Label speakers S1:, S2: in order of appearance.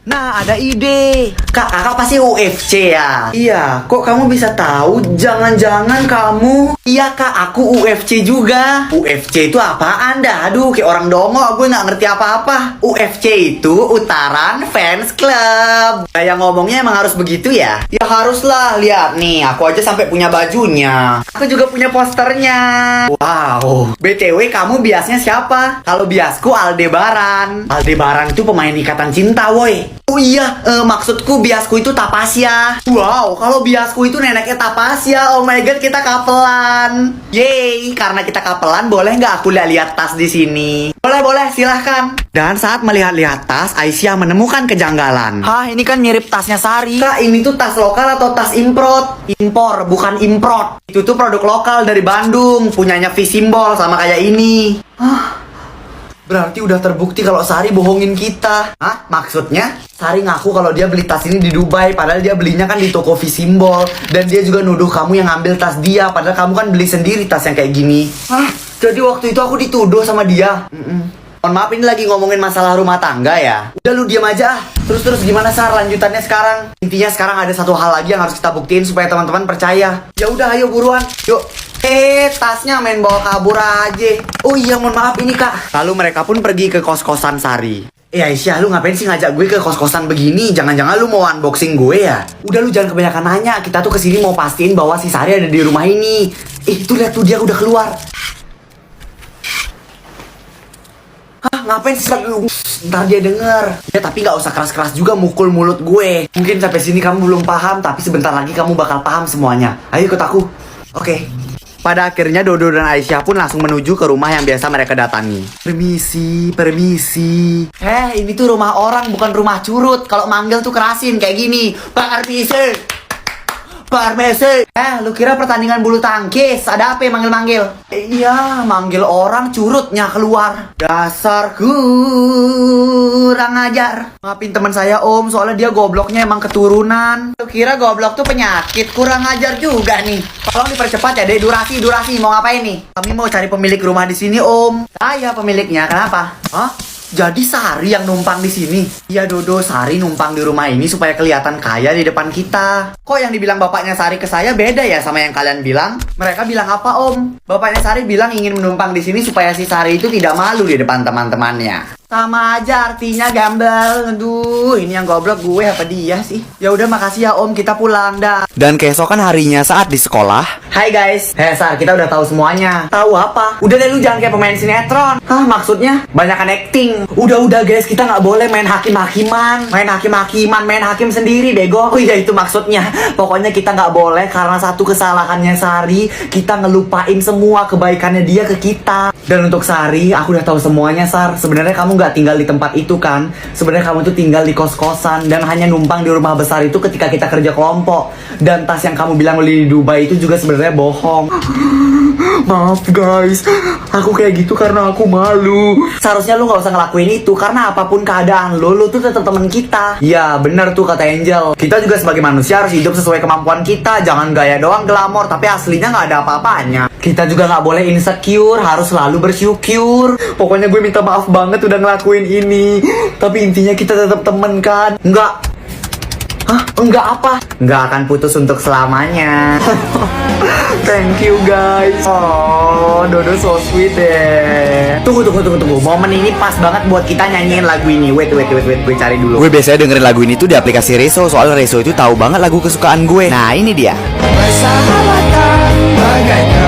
S1: Nah, ada ide. Kak, kakak pasti UFC ya? Iya, kok kamu bisa tahu? Jangan-jangan kamu... Iya kak, aku UFC juga. UFC itu apaan dah? Aduh, kayak orang dongo, gue nggak ngerti apa-apa. UFC itu Utaran Fans Club. Kayak ngomongnya emang harus begitu ya? Ya haruslah, lihat nih, aku aja sampai punya bajunya. Aku juga punya posternya. Wow. BTW, kamu biasnya siapa? Kalau biasku Aldebaran. Aldebaran itu pemain Ikatan Cinta, woi. Oh iya, maksudku biasku itu Tapasya. Wow, kalau biasku itu neneknya Tapasya. Oh my god, kita kapelan. Yeay, karena kita kapelan, boleh nggak aku lihat tas di sini? Boleh, silahkan. Dan saat melihat-lihat tas, Aisyah menemukan kejanggalan. Hah, ini kan mirip tasnya Sari. Kak, ini tuh tas lokal atau tas import? Impor, bukan improt. Itu tuh produk lokal dari Bandung, punyanya V-Symbol sama kayak ini. Hah? Berarti udah terbukti kalau Sari bohongin kita. Hah? Maksudnya? Sari ngaku kalau dia beli tas ini di Dubai, padahal dia belinya kan di toko V-Symbol. Dan dia juga nuduh kamu yang ngambil tas dia, padahal kamu kan beli sendiri tas yang kayak gini. Hah? Jadi waktu itu aku dituduh sama dia? Mohon maaf, ini lagi ngomongin masalah rumah tangga ya. Udah lu diam aja. Terus gimana Sar lanjutannya sekarang? Intinya sekarang ada satu hal lagi yang harus kita buktiin supaya teman-teman percaya. Ya udah, ayo buruan. Yuk. Tasnya main bawa kabur aja. Oh iya, mohon maaf ini kak. Lalu mereka pun pergi ke kos-kosan Sari. Aisyah, lu ngapain sih ngajak gue ke kos-kosan begini? Jangan-jangan lu mau unboxing gue ya? Udah, lu jangan kebanyakan nanya. Kita tuh kesini mau pastiin bahwa si Sari ada di rumah ini. Tuh lihat tuh, dia udah keluar. Hah, ngapain sih? Ntar dia denger. Ya tapi gak usah keras-keras juga mukul mulut gue. Mungkin sampai sini kamu belum paham, tapi sebentar lagi kamu bakal paham semuanya. Ayo ikut aku. Oke. Pada akhirnya Dodo dan Aisyah pun langsung menuju ke rumah yang biasa mereka datangi. Permisi. Ini tuh rumah orang, bukan rumah curut. Kalau manggil tuh kerasin kayak gini. Permisi. Lu kira pertandingan bulu tangkis? Ada apa yang manggil-manggil? Iya, manggil orang curutnya keluar. Dasar kurang ajar. Maafin teman saya om, soalnya dia gobloknya emang keturunan. Lu kira goblok tuh penyakit? Kurang ajar juga nih. Tolong dipercepat ya deh, durasi. Mau ngapain nih? Kami mau cari pemilik rumah di sini om. Saya pemiliknya, kenapa? Hah? Jadi Sari yang numpang di sini? Iya Dodo, Sari numpang di rumah ini supaya kelihatan kaya di depan kita. Kok yang dibilang bapaknya Sari ke saya beda ya sama yang kalian bilang? Mereka bilang apa om? Bapaknya Sari bilang ingin menumpang di sini supaya si Sari itu tidak malu di depan teman-temannya. Sama aja artinya gambel. Aduh, ini yang goblok gue apa dia sih? Ya udah, makasih ya om, kita pulang dah. Dan keesokan harinya saat di sekolah. Hai guys. Sar, kita udah tahu semuanya. Tahu apa? Udah deh, lu jangan kayak pemain sinetron. Hah, maksudnya? Banyakan acting. Udah guys, kita nggak boleh main hakim-hakiman. Main hakim sendiri bego. Oh iya, itu maksudnya. Pokoknya kita nggak boleh karena satu kesalahannya Sari, kita ngelupain semua kebaikannya dia ke kita. Dan untuk Sari, aku udah tahu semuanya Sar. Sebenarnya kamu nggak tinggal di tempat itu kan? Sebenarnya kamu tuh tinggal di kos-kosan dan hanya numpang di rumah besar itu ketika kita kerja kelompok. Dan tas yang kamu bilang beli di Dubai itu juga sebenarnya bohong. Maaf guys, aku kayak gitu karena aku malu. Seharusnya lu nggak usah ngelakuin itu karena apapun keadaan lu tuh tetap teman kita. Ya bener tuh kata Angel. Kita juga sebagai manusia harus hidup sesuai kemampuan kita. Jangan gaya doang glamor tapi aslinya nggak ada apa-apanya. Kita juga nggak boleh insecure, harus selalu bersyukur. Pokoknya gue minta maaf banget udah ngelakuin ini. Tapi intinya kita tetap temen kan? Enggak. Hah? Enggak apa? Enggak akan putus untuk selamanya. Thank you guys. Oh, Dodo so sweet deh. Tunggu. Momen ini pas banget buat kita nyanyiin lagu ini. Wait, gue cari dulu.
S2: Gue biasanya dengerin lagu ini tuh di aplikasi Reso, soalnya Reso itu tahu banget lagu kesukaan gue. Nah, ini dia.
S3: Persahabatan bagaikan